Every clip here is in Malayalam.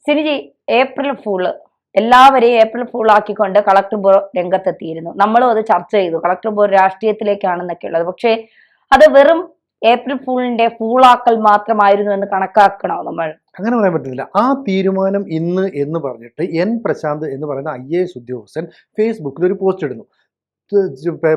സിനിജി ഏപ്രിൽ ഫൂള് എല്ലാവരെയും ഏപ്രിൽ ഫൂൾ ആക്കിക്കൊണ്ട് കളക്ടർ ബോർഡ് രംഗത്തെത്തിയിരുന്നു. നമ്മളും അത് ചർച്ച ചെയ്തു. കളക്ടർ ബോർഡ് രാഷ്ട്രീയത്തിലേക്കാണെന്നൊക്കെ ഉള്ളത്. പക്ഷേ അത് വെറും ഏപ്രിൽ ഫൂളിന്റെ ഫൂളാക്കൽ മാത്രമായിരുന്നു എന്ന് കണക്കാക്കണോ നമ്മൾ? അങ്ങനെ പറയാൻ പറ്റില്ല. ആ തീരുമാനം ഇന്ന് എന്ന് പറഞ്ഞിട്ട് എൻ പ്രശാന്ത് എന്ന് പറയുന്ന IAS ഉദ്യോഗസ്ഥൻ ഫേസ്ബുക്കിൽ ഒരു പോസ്റ്റ് ഇടുന്നു.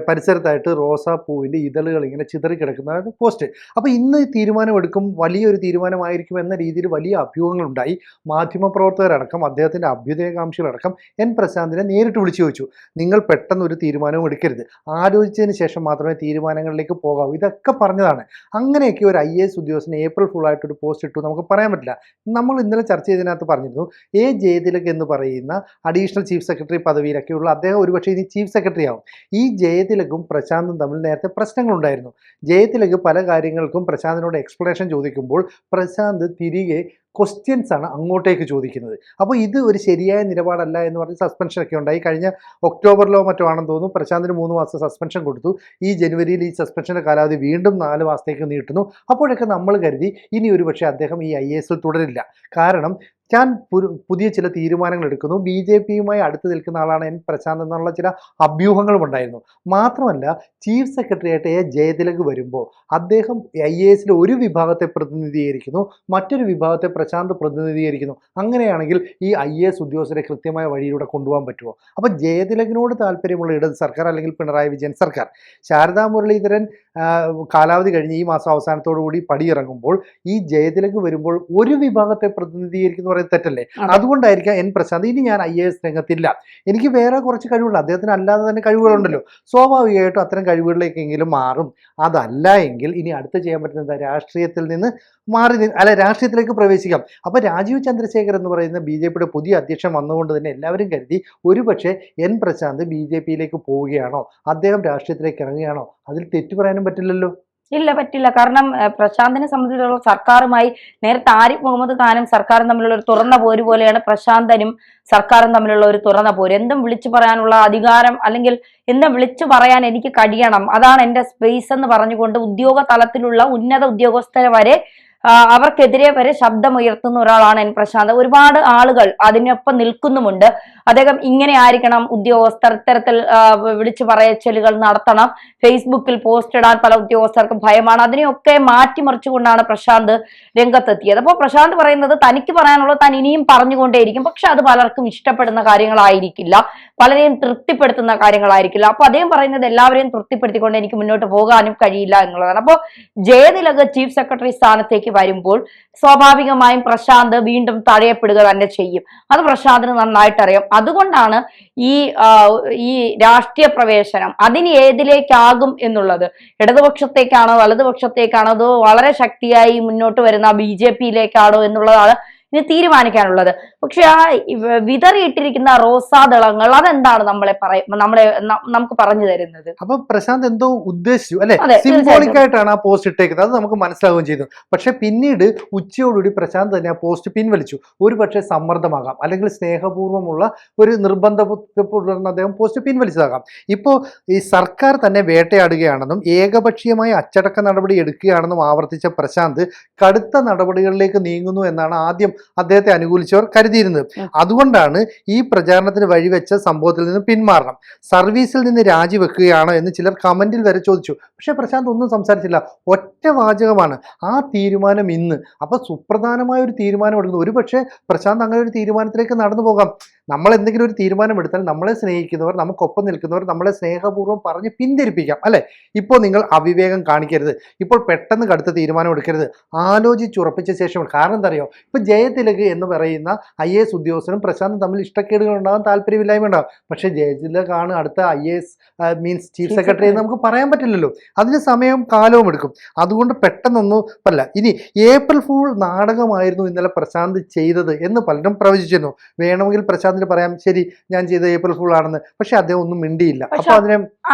പരിസരത്തായിട്ട് റോസാപ്പൂവിൻ്റെ ഇതളുകൾ ഇങ്ങനെ ചിതറിക്കിടക്കുന്ന പോസ്റ്റ്. അപ്പോൾ ഇന്ന് തീരുമാനമെടുക്കും, വലിയൊരു തീരുമാനമായിരിക്കും എന്ന രീതിയിൽ വലിയ അഭ്യൂഹങ്ങളുണ്ടായി. മാധ്യമപ്രവർത്തകരടക്കം അദ്ദേഹത്തിൻ്റെ അഭ്യുദയകാംക്ഷികളടക്കം എൻ പ്രശാന്തിനെ നേരിട്ട് വിളിച്ചു ചോദിച്ചു, നിങ്ങൾ പെട്ടെന്ന് ഒരു തീരുമാനവും എടുക്കരുത്, ആലോചിച്ചതിന് ശേഷം മാത്രമേ തീരുമാനങ്ങളിലേക്ക് പോകാവൂ. ഇതൊക്കെ പറഞ്ഞതാണ്. അങ്ങനെയൊക്കെ ഒരു IAS ഉദ്യോഗസ്ഥൻ ഏപ്രിൽ ഫുള്ളായിട്ടൊരു പോസ്റ്റ് ഇട്ടു നമുക്ക് പറയാൻ പറ്റില്ല. നമ്മൾ ഇന്നലെ ചർച്ച ചെയ്തതിനകത്ത് പറഞ്ഞിരുന്നു, ജയതിലക് എന്ന് പറയുന്ന അഡീഷണൽ ചീഫ് സെക്രട്ടറി പദവിയിലൊക്കെയുള്ള അദ്ദേഹം ഒരുപക്ഷെ ഇനി ചീഫ് സെക്രട്ടറി ആവും. ഈ ജയതിലകും പ്രശാന്തും തമ്മിൽ നേരത്തെ പ്രശ്നങ്ങളുണ്ടായിരുന്നു. ജയതിലക് പല കാര്യങ്ങൾക്കും പ്രശാന്തിനോട് എക്സ്പ്ലനേഷൻ ചോദിക്കുമ്പോൾ പ്രശാന്ത് തിരികെ ക്വസ്റ്റ്യൻസ് ആണ് അങ്ങോട്ടേക്ക് ചോദിക്കുന്നത്. അപ്പോൾ ഇത് ഒരു ശരിയായ നിലപാടല്ല എന്ന് പറഞ്ഞ് സസ്പെൻഷനൊക്കെ ഉണ്ടായി. കഴിഞ്ഞ ഒക്ടോബറിലോ മറ്റോ ആണെന്ന് തോന്നുന്നു പ്രശാന്തിന് 3 മാസം സസ്പെൻഷൻ കൊടുത്തു. ഈ ജനുവരിയിൽ ഈ സസ്പെൻഷൻ്റെ കാലാവധി വീണ്ടും 4 മാസത്തേക്ക് നീട്ടുന്നു. അപ്പോഴൊക്കെ നമ്മൾ കരുതി ഇനി ഒരു പക്ഷേ അദ്ദേഹം ഈ IAS തുടരില്ല. കാരണം ഞാൻ പുതിയ ചില തീരുമാനങ്ങൾ എടുക്കുന്നു, BJPയുമായി അടുത്ത് നിൽക്കുന്ന ആളാണ് എൻ പ്രശാന്ത് എന്നുള്ള ചില അഭ്യൂഹങ്ങളും ഉണ്ടായിരുന്നു. മാത്രമല്ല ചീഫ് സെക്രട്ടറി ആയിട്ട് ജയതിലക് വരുമ്പോൾ അദ്ദേഹം IASലെ ഒരു വിഭാഗത്തെ പ്രതിനിധീകരിക്കുന്നു, മറ്റൊരു വിഭാഗത്തെ പ്രശാന്ത് പ്രതിനിധീകരിക്കുന്നു. അങ്ങനെയാണെങ്കിൽ ഈ IAS ഉദ്യോഗസ്ഥരെ കൃത്യമായ വഴിയിലൂടെ കൊണ്ടുപോകാൻ പറ്റുമോ? അപ്പോൾ ജയതിലകിനോട് താല്പര്യമുള്ള ഇടത് സർക്കാർ അല്ലെങ്കിൽ പിണറായി വിജയൻ സർക്കാർ, ശാരദാ മുരളീധരൻ കാലാവധി കഴിഞ്ഞ് ഈ മാസം അവസാനത്തോടു കൂടി പടിയിറങ്ങുമ്പോൾ ഈ ജയതിലക് വരുമ്പോൾ ഒരു വിഭാഗത്തെ പ്രതിനിധീകരിക്കുന്ന തെറ്റല്ലേ? അതുകൊണ്ടായിരിക്കാം എൻ പ്രശാന്ത് ഇനി ഞാൻ IAS രംഗത്തില്ല, എനിക്ക് വേറെ കുറച്ച് കഴിവുണ്ട്, അദ്ദേഹത്തിന് അല്ലാതെ തന്നെ കഴിവുകളുണ്ടല്ലോ, സ്വാഭാവികമായിട്ടും അത്തരം കഴിവുകളിലേക്കെങ്കിലും മാറും. അതല്ല എങ്കിൽ ഇനി അടുത്ത് ചെയ്യാൻ പറ്റുന്നത് രാഷ്ട്രീയത്തിൽ നിന്ന് രാഷ്ട്രീയത്തിലേക്ക് പ്രവേശിക്കാം. അപ്പോൾ രാജീവ് ചന്ദ്രശേഖർ എന്ന് പറയുന്ന BJPയുടെ പുതിയ അധ്യക്ഷൻ വന്നുകൊണ്ട് തന്നെ എല്ലാവരും കരുതി ഒരുപക്ഷെ എൻ പ്രശാന്ത് BJPയിലേക്ക് പോവുകയാണോ, അദ്ദേഹം രാഷ്ട്രീയത്തിലേക്ക് ഇറങ്ങുകയാണോ? അതിൽ തെറ്റു പറയാനും പറ്റില്ലല്ലോ. ഇല്ല, പറ്റില്ല. കാരണം പ്രശാന്തിനെ സംബന്ധിച്ചിടത്തോളം സർക്കാരുമായി നേരത്തെ ആരിഫ് മുഹമ്മദ് ഖാനും സർക്കാരും തമ്മിലുള്ള ഒരു തുറന്ന പോര് പോലെയാണ് പ്രശാന്തനും സർക്കാരും തമ്മിലുള്ള ഒരു തുറന്ന പോര്. എന്തും വിളിച്ചു പറയാനുള്ള അധികാരം അല്ലെങ്കിൽ എന്തും വിളിച്ചു പറയാൻ എനിക്ക് കഴിയണം, അതാണ് എൻ്റെ സ്പേസ് എന്ന് പറഞ്ഞുകൊണ്ട് ഉദ്യോഗ തലത്തിലുള്ള ഉന്നത ഉദ്യോഗസ്ഥരെ വരെ അവർക്കെതിരെ വരെ ശബ്ദമുയർത്തുന്ന ഒരാളാണ് എൻ പ്രശാന്ത്. ഒരുപാട് ആളുകൾ അതിനൊപ്പം നിൽക്കുന്നുമുണ്ട്. അദ്ദേഹം ഇങ്ങനെ ആയിരിക്കണം, ഉദ്യോഗസ്ഥർ ഇത്തരത്തിൽ വിളിച്ചു പറയച്ചലുകൾ നടത്തണം, ഫേസ്ബുക്കിൽ പോസ്റ്റ് ഇടാൻ പല ഉദ്യോഗസ്ഥർക്കും ഭയമാണ്, അതിനെയൊക്കെ മാറ്റിമറിച്ചുകൊണ്ടാണ് പ്രശാന്ത് രംഗത്തെത്തിയത്. അപ്പോൾ പ്രശാന്ത് പറയുന്നത് തനിക്ക് പറയാനുള്ളത് താൻ ഇനിയും പറഞ്ഞുകൊണ്ടേയിരിക്കും, പക്ഷെ അത് പലർക്കും ഇഷ്ടപ്പെടുന്ന കാര്യങ്ങളായിരിക്കില്ല, പലരെയും തൃപ്തിപ്പെടുത്തുന്ന കാര്യങ്ങളായിരിക്കില്ല. അപ്പൊ അദ്ദേഹം പറയുന്നത് എല്ലാവരെയും തൃപ്തിപ്പെടുത്തിക്കൊണ്ട് എനിക്ക് മുന്നോട്ട് പോകാനും കഴിയില്ല എന്നുള്ളതാണ്. അപ്പോൾ ജയതിലക് ചീഫ് സെക്രട്ടറി സ്ഥാനത്തേക്ക് വരുമ്പോൾ സ്വാഭാവികമായും പ്രശാന്ത് വീണ്ടും തഴയപ്പെടുക തന്നെ ചെയ്യും. അത് പ്രശാന്തിന് നന്നായിട്ട് അറിയാം. അതുകൊണ്ടാണ് ഈ രാഷ്ട്രീയ പ്രവേശനം അതിന് ഏതിലേക്കാകും എന്നുള്ളത്, ഇടതുപക്ഷത്തേക്കാണോ വലതുപക്ഷത്തേക്കാണോ, അതോ വളരെ ശക്തിയായി മുന്നോട്ട് വരുന്ന BJPയിലേക്കാണോ എന്നുള്ളതാണ് ഇനി തീരുമാനിക്കാനുള്ളത്. പക്ഷെ ആ വിതറിയിട്ടിരിക്കുന്ന റോസാദളങ്ങൾ അതെന്താണ് നമുക്ക് പറഞ്ഞു തരുന്നത്? അപ്പൊ പ്രശാന്ത് എന്തോ ഉദ്ദേശിച്ചു അല്ലെ, സിംബോളിക് ആയിട്ടാണ് ആ പോസ്റ്റ് ഇട്ടേക്കുന്നത്, അത് നമുക്ക് മനസ്സിലാവുകയും ചെയ്തു. പക്ഷെ പിന്നീട് ഉച്ചയോടുകൂടി പ്രശാന്ത് തന്നെ ആ പോസ്റ്റ് പിൻവലിച്ചു. ഒരു പക്ഷേ സമ്മർദ്ദമാകാം, അല്ലെങ്കിൽ സ്നേഹപൂർവ്വമുള്ള ഒരു നിർബന്ധപൂർവ്വം അദ്ദേഹം പോസ്റ്റ് പിൻവലിച്ചതാകാം. ഇപ്പോൾ ഈ സർക്കാർ തന്നെ വേട്ടയാടുകയാണെന്നും ഏകപക്ഷീയമായ അച്ചടക്ക നടപടി എടുക്കുകയാണെന്നും ആവർത്തിച്ച പ്രശാന്ത് കടുത്ത നടപടികളിലേക്ക് നീങ്ങുന്നു എന്നാണ് ആദ്യം അദ്ദേഹത്തെ അനുകൂലിച്ചവർ കരുതിയിരുന്നത്. അതുകൊണ്ടാണ് ഈ പ്രചാരണത്തിന് വഴിവെച്ച സംഭവത്തിൽ നിന്ന് പിന്മാറണം, സർവീസിൽ നിന്ന് രാജിവെക്കുകയാണോ എന്ന് ചിലർ കമന്റിൽ വരെ ചോദിച്ചു. പക്ഷേ പ്രശാന്ത് ഒന്നും സംസാരിച്ചില്ല. ഒറ്റ വാചകമാണ്, ആ തീരുമാനം ഇന്ന്. അപ്പൊ സുപ്രധാനമായ ഒരു തീരുമാനം എടുക്കുന്നു. ഒരുപക്ഷെ പ്രശാന്ത് അങ്ങനെ ഒരു തീരുമാനത്തിലേക്ക് നടന്നു പോകാം. നമ്മൾ എന്തെങ്കിലും ഒരു തീരുമാനം എടുത്താൽ നമ്മളെ സ്നേഹിക്കുന്നവർ, നമുക്കൊപ്പം നിൽക്കുന്നവർ നമ്മളെ സ്നേഹപൂർവ്വം പറഞ്ഞ് പിന്തിരിപ്പിക്കാം അല്ലെ. ഇപ്പോൾ നിങ്ങൾ അവിവേകം കാണിക്കരുത്, ഇപ്പോൾ പെട്ടെന്ന് കടുത്ത തീരുമാനം എടുക്കരുത്, ആലോചിച്ചുറപ്പിച്ച ശേഷം. കാരണം എന്താ അറിയോ, ഇപ്പൊ ജയതിലക് എന്ന് പറയുന്ന IAS ഉദ്യോഗസ്ഥനും പ്രശാന്തും തമ്മിൽ ഇഷ്ടക്കേടുകൾ ഉണ്ടാകാൻ, താല്പര്യമില്ലായ്മ ഉണ്ടാകും. പക്ഷെ ജയതിലകാണ് അടുത്ത IAS മീൻസ് ചീഫ് സെക്രട്ടറി എന്ന് നമുക്ക് പറയാൻ പറ്റില്ലല്ലോ. അതിന് സമയവും കാലവും എടുക്കും. അതുകൊണ്ട് പെട്ടെന്നൊന്നും അല്ല. ഇനി ഏപ്രിൽ ഫൂൾ നാടകമായിരുന്നു ഇന്നലെ പ്രശാന്ത് ചെയ്തത് എന്ന് പലരും പ്രവചിച്ചിരുന്നു. വേണമെങ്കിൽ പ്രശാന്തിന് പറയാം, ശരി ഞാൻ ചെയ്ത ഏപ്രിൽ ഫൂൾ ആണെന്ന്. പക്ഷെ അദ്ദേഹം ഒന്നും മിണ്ടിയില്ല. അപ്പൊ അതിനെ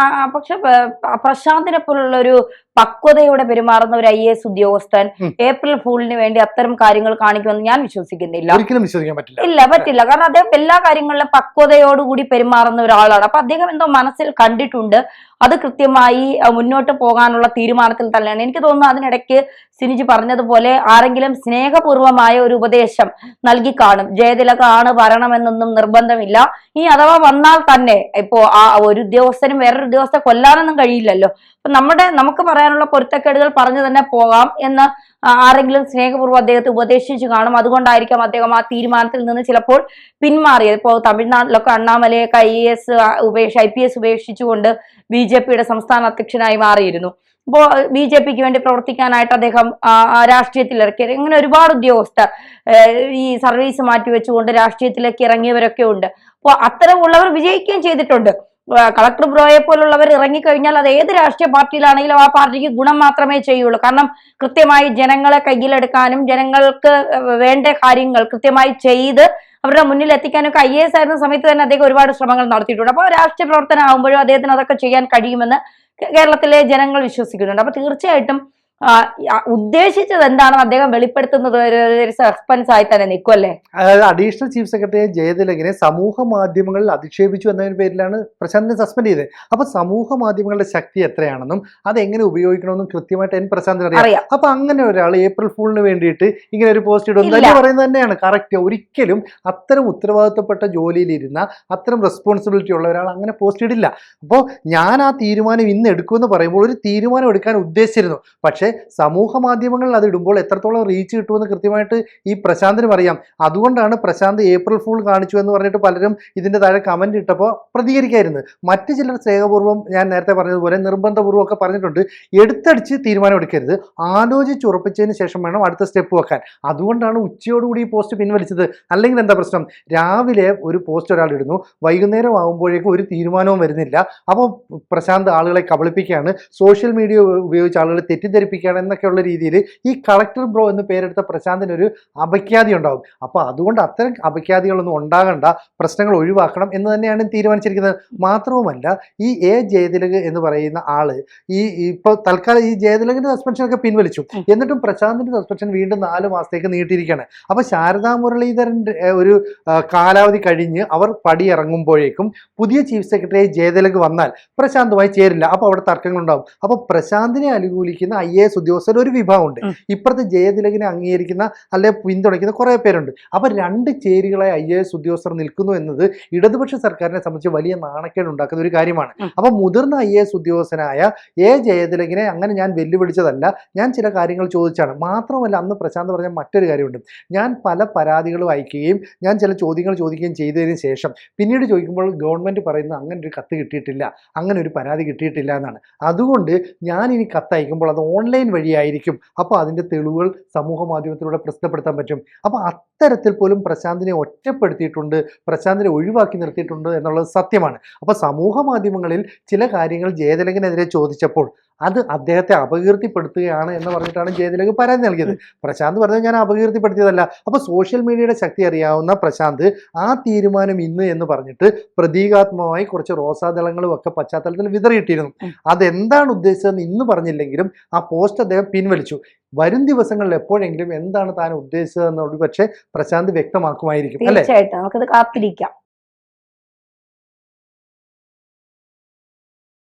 പക്ഷെ പ്രശാന്തിനെ പോലുള്ള ഒരു പക്വതയോടെ പെരുമാറുന്ന ഒരു IAS ഉദ്യോഗസ്ഥൻ ഏപ്രിൽ ഫൂളിന് വേണ്ടി അത്തരം കാര്യങ്ങൾ കാണിക്കുമെന്ന് ഞാൻ വിശ്വസിക്കുന്നില്ല. ഒരിക്കലും വിശ്വസിക്കാൻ പറ്റില്ല. ഇല്ല, പറ്റില്ല. കാരണം അദ്ദേഹം എല്ലാ കാര്യങ്ങളിലും പക്വതയോടുകൂടി പെരുമാറുന്ന ഒരാളാണ്. അപ്പൊ അദ്ദേഹം എന്തോ മനസ്സിൽ കണ്ടിട്ടുണ്ട്, അത് കൃത്യമായി മുന്നോട്ട് പോകാനുള്ള തീരുമാനത്തിൽ തന്നെയാണ്. എനിക്ക് തോന്നുന്നു അതിനിടയ്ക്ക് സിനിജി പറഞ്ഞതുപോലെ ആരെങ്കിലും സ്നേഹപൂർവമായ ഒരു ഉപദേശം നൽകി കാണും. ജയതിലക ആണ് വരണമെന്നൊന്നും നിർബന്ധമില്ല. ഇനി അഥവാ വന്നാൽ തന്നെ ഇപ്പോ ആ ഒരു ഉദ്യോഗസ്ഥനും വേറൊരു ഉദ്യോഗസ്ഥനെ കൊല്ലാനൊന്നും കഴിയില്ലല്ലോ. അപ്പൊ നമുക്ക് പറയാനുള്ള പൊരുത്തക്കേടുകൾ പറഞ്ഞു തന്നെ പോകാം എന്ന് ആരെങ്കിലും സ്നേഹപൂർവ്വം അദ്ദേഹത്തെ ഉപദേശിച്ചു കാണും. അതുകൊണ്ടായിരിക്കാം അദ്ദേഹം ആ തീരുമാനത്തിൽ നിന്ന് ചിലപ്പോൾ പിന്മാറിയത്. ഇപ്പോൾ തമിഴ്നാട്ടിലൊക്കെ അണ്ണാമലയൊക്കെ IPS ഉപേക്ഷിച്ചുകൊണ്ട് BJPയുടെ സംസ്ഥാന അധ്യക്ഷനായി മാറിയിരുന്നു. ഇപ്പോൾ BJPക്ക് വേണ്ടി പ്രവർത്തിക്കാനായിട്ട് അദ്ദേഹം രാഷ്ട്രീയത്തിൽ ഇറക്കിയത്. ഇങ്ങനെ ഒരുപാട് ഉദ്യോഗസ്ഥർ ഈ സർവീസ് മാറ്റിവെച്ചുകൊണ്ട് രാഷ്ട്രീയത്തിലേക്ക് ഇറങ്ങിയവരൊക്കെ ഉണ്ട്. അപ്പോൾ അത്തരമുള്ളവർ വിജയിക്കുകയും ചെയ്തിട്ടുണ്ട്. കളക്ടർ ബ്രോയെ പോലുള്ളവർ ഇറങ്ങിക്കഴിഞ്ഞാൽ അത് ഏത് രാഷ്ട്രീയ പാർട്ടിയിലാണെങ്കിലും ആ പാർട്ടിക്ക് ഗുണം മാത്രമേ ചെയ്യുള്ളൂ. കാരണം കൃത്യമായി ജനങ്ങളെ കയ്യിലെടുക്കാനും ജനങ്ങൾക്ക് വേണ്ട കാര്യങ്ങൾ കൃത്യമായി ചെയ്ത് അവരുടെ മുന്നിൽ എത്തിക്കാനൊക്കെ IAS ആയിരുന്ന സമയത്ത് തന്നെ അദ്ദേഹം ഒരുപാട് ശ്രമങ്ങൾ നടത്തിയിട്ടുണ്ട്. അപ്പോൾ രാഷ്ട്രീയ പ്രവർത്തനം ആകുമ്പോഴും അദ്ദേഹത്തിന് അതൊക്കെ ചെയ്യാൻ കഴിയുമെന്ന് കേരളത്തിലെ ജനങ്ങൾ വിശ്വസിക്കുന്നുണ്ട്. അപ്പൊ തീർച്ചയായിട്ടും ഉദ്ദേശിച്ചത് എന്താണെന്ന് അദ്ദേഹം വെളിപ്പെടുത്തുന്നത് ഒരു സസ്പെൻസ് ആയി തന്നെ നിൽക്കും അല്ലേ. അതായത് അഡീഷണൽ ചീഫ് സെക്രട്ടറി ജയതിലകിനെ സമൂഹ മാധ്യമങ്ങളിൽ അധിക്ഷേപിച്ചു എന്നതിന് പേരിലാണ് പ്രശാന്തിനെ സസ്പെൻഡ് ചെയ്തത്. അപ്പൊ സമൂഹ മാധ്യമങ്ങളുടെ ശക്തി എത്രയാണെന്നും അത് എങ്ങനെ ഉപയോഗിക്കണമെന്നും കൃത്യമായിട്ട് പ്രശാന്തിന് അറിയാം. അപ്പൊ അങ്ങനെ ഒരാൾ ഏപ്രിൽ ഫൂളിന് വേണ്ടിയിട്ട് ഇങ്ങനെ ഒരു പോസ്റ്റ് ഇടുന്നത് പറയുന്നത് തന്നെയാണ് കറക്റ്റ്. ഒരിക്കലും അത്തരം ഉത്തരവാദിത്തപ്പെട്ട ജോലിയിലിരുന്ന അത്തരം റെസ്പോൺസിബിലിറ്റി ഉള്ള ഒരാൾ അങ്ങനെ പോസ്റ്റ് ഇടില്ല. അപ്പോൾ ഞാൻ ആ തീരുമാനം ഇന്ന് എടുക്കുമെന്ന് പറയുമ്പോൾ ഒരു തീരുമാനം എടുക്കാൻ ഉദ്ദേശിച്ചിരുന്നു. പക്ഷേ സമൂഹ മാധ്യമങ്ങളിൽ അത് ഇടുമ്പോൾ എത്രത്തോളം റീച്ച് കിട്ടുമെന്ന് കൃത്യമായിട്ട് ഈ പ്രശാന്തിനും അറിയാം. അതുകൊണ്ടാണ് പ്രശാന്ത് ഏപ്രിൽ ഫൂൾ കാണിച്ചു എന്ന് പറഞ്ഞിട്ട് പലരും ഇതിന്റെ താഴെ കമന്റ് ഇട്ടപ്പോൾ പ്രതികരിക്കായിരുന്നു. മറ്റു ചിലർ സ്നേഹപൂർവ്വം ഞാൻ നേരത്തെ പറഞ്ഞതുപോലെ നിർബന്ധപൂർവ്വം ഒക്കെ പറഞ്ഞിട്ടുണ്ട്, എടുത്തടിച്ച് തീരുമാനം എടുക്കരുത്, ആലോചിച്ച് ഉറപ്പിച്ചതിന് ശേഷം വേണം അടുത്ത സ്റ്റെപ്പ് വെക്കാൻ. അതുകൊണ്ടാണ് ഉച്ചയോടുകൂടി ഈ പോസ്റ്റ് പിൻവലിച്ചത്. അല്ലെങ്കിൽ എന്താ പ്രശ്നം, രാവിലെ ഒരു പോസ്റ്റ് ഒരാൾ ഇടുന്നു, വൈകുന്നേരം ആകുമ്പോഴേക്കും ഒരു തീരുമാനവും വരുന്നില്ല. അപ്പോൾ പ്രശാന്ത് ആളുകളെ കബളിപ്പിക്കുകയാണ്, സോഷ്യൽ മീഡിയ ഉപയോഗിച്ച് ആളുകളെ തെറ്റിദ്ധരിപ്പിക്കുകയാണ് എന്നൊക്കെയുള്ള രീതിയിൽ ഈ കളക്ടർ ബ്രോ എന്ന് പേരെടുത്ത പ്രശാന്തിനൊരു അപഖ്യാതി ഉണ്ടാവും. അപ്പോൾ അതുകൊണ്ട് അത്തരം അപഖ്യാതികളൊന്നും ഉണ്ടാകണ്ട, പ്രശ്നങ്ങൾ ഒഴിവാക്കണം എന്ന് തന്നെയാണ് തീരുമാനിച്ചിരിക്കുന്നത്. മാത്രവുമല്ല ഈ ജയതിലക് എന്ന് പറയുന്ന ആള് ഇപ്പോൾ തൽക്കാലം ഈ ജയതിലകിന്റെ സസ്പെൻഷനൊക്കെ പിൻവലിച്ചു. എന്നിട്ടും പ്രശാന്തിന്റെ സസ്പെൻഷൻ വീണ്ടും 4 മാസത്തേക്ക് നീട്ടിയിരിക്കുകയാണ്. അപ്പോൾ ശാരദാ മുരളീധരന്റെ ഒരു കാലാവധി കഴിഞ്ഞ് അവർ പടിയിറങ്ങുമ്പോഴേക്കും പുതിയ ചീഫ് സെക്രട്ടറി ജയതിലക് വന്നാൽ പ്രശാന്തുമായി ചേരില്ല. അപ്പോൾ അവിടെ തർക്കങ്ങളുണ്ടാവും. അപ്പോൾ പ്രശാന്തിനെ അനുകൂലിക്കുന്ന IAS ഉദ്യോഗസ്ഥർ ഒരു വിഭാഗമുണ്ട്, ഇപ്പുറത്ത് ജയതിലകിനെ അംഗീകരിക്കുന്ന അല്ലെ പിന്തുണയ്ക്കുന്ന കുറെ പേരുണ്ട്. അപ്പൊ രണ്ട് ചേരികളായി IAS ഉദ്യോഗസ്ഥർ നിൽക്കുന്നു എന്നത് ഇടതുപക്ഷ സർക്കാരിനെ സംബന്ധിച്ച് വലിയ നാണക്കേട് ഉണ്ടാക്കുന്ന ഒരു കാര്യമാണ്. അപ്പൊ മുതിർന്ന IAS ഉദ്യോഗസ്ഥനായ ജയതിലകിനെ അങ്ങനെ ഞാൻ വെല്ലുവിളിച്ചതല്ല, ഞാൻ ചില കാര്യങ്ങൾ ചോദിച്ചാണ്. മാത്രമല്ല അന്ന് പ്രശാന്ത് പറഞ്ഞ മറ്റൊരു കാര്യമുണ്ട്, ഞാൻ പല പരാതികളും അയക്കുകയും ഞാൻ ചില ചോദ്യങ്ങൾ ചോദിക്കുകയും ചെയ്തതിന് ശേഷം പിന്നീട് ചോദിക്കുമ്പോൾ ഗവൺമെന്റ് പറയുന്നത് അങ്ങനെ ഒരു കത്ത് കിട്ടിയിട്ടില്ല, അങ്ങനെ ഒരു പരാതി കിട്ടിയിട്ടില്ല എന്നാണ്. അതുകൊണ്ട് ഞാൻ ഇനി കത്ത് അയക്കുമ്പോൾ അത് ഓൺലൈൻ വഴിയായിരിക്കും. അപ്പോൾ അതിൻ്റെ തെളിവുകൾ സമൂഹ മാധ്യമത്തിലൂടെ പ്രസിദ്ധപ്പെടുത്താൻ പറ്റും. അപ്പോൾ അത്തരത്തിൽ പോലും പ്രശാന്തിനെ ഒറ്റപ്പെടുത്തിയിട്ടുണ്ട്, പ്രശാന്തിനെ ഒഴിവാക്കി നിർത്തിയിട്ടുണ്ട് എന്നുള്ളത് സത്യമാണ്. അപ്പോൾ സമൂഹ മാധ്യമങ്ങളിൽ ചില കാര്യങ്ങൾ ജയതിലകിനെതിരെ ചോദിച്ചപ്പോൾ അത് അദ്ദേഹത്തെ അപകീർത്തിപ്പെടുത്തുകയാണ് എന്ന് പറഞ്ഞിട്ടാണ് ജയതിലക് പരാതി നൽകിയത്. പ്രശാന്ത് പറഞ്ഞത് ഞാൻ അപകീർത്തിപ്പെടുത്തിയതല്ല. അപ്പോൾ സോഷ്യൽ മീഡിയയുടെ ശക്തി അറിയാവുന്ന പ്രശാന്ത് ആ തീരുമാനം ഇന്ന് എന്ന് പറഞ്ഞിട്ട് പ്രതീകാത്മകമായി കുറച്ച് റോസാദളങ്ങളും ഒക്കെ പശ്ചാത്തലത്തിൽ വിതറിയിട്ടിരുന്നു. അതെന്താണ് ഉദ്ദേശിച്ചതെന്ന് ഇന്ന് പറഞ്ഞില്ലെങ്കിലും ആ പോസ്റ്റ് അദ്ദേഹം പിൻവലിച്ചു. വരും ദിവസങ്ങളിൽ എപ്പോഴെങ്കിലും എന്താണ് താൻ ഉദ്ദേശിച്ചതെന്നുള്ളത് പക്ഷേ പ്രശാന്ത് വ്യക്തമാക്കുമായിരിക്കും. തീർച്ചയായിട്ടും നമുക്കത് കാത്തിരിക്കാം.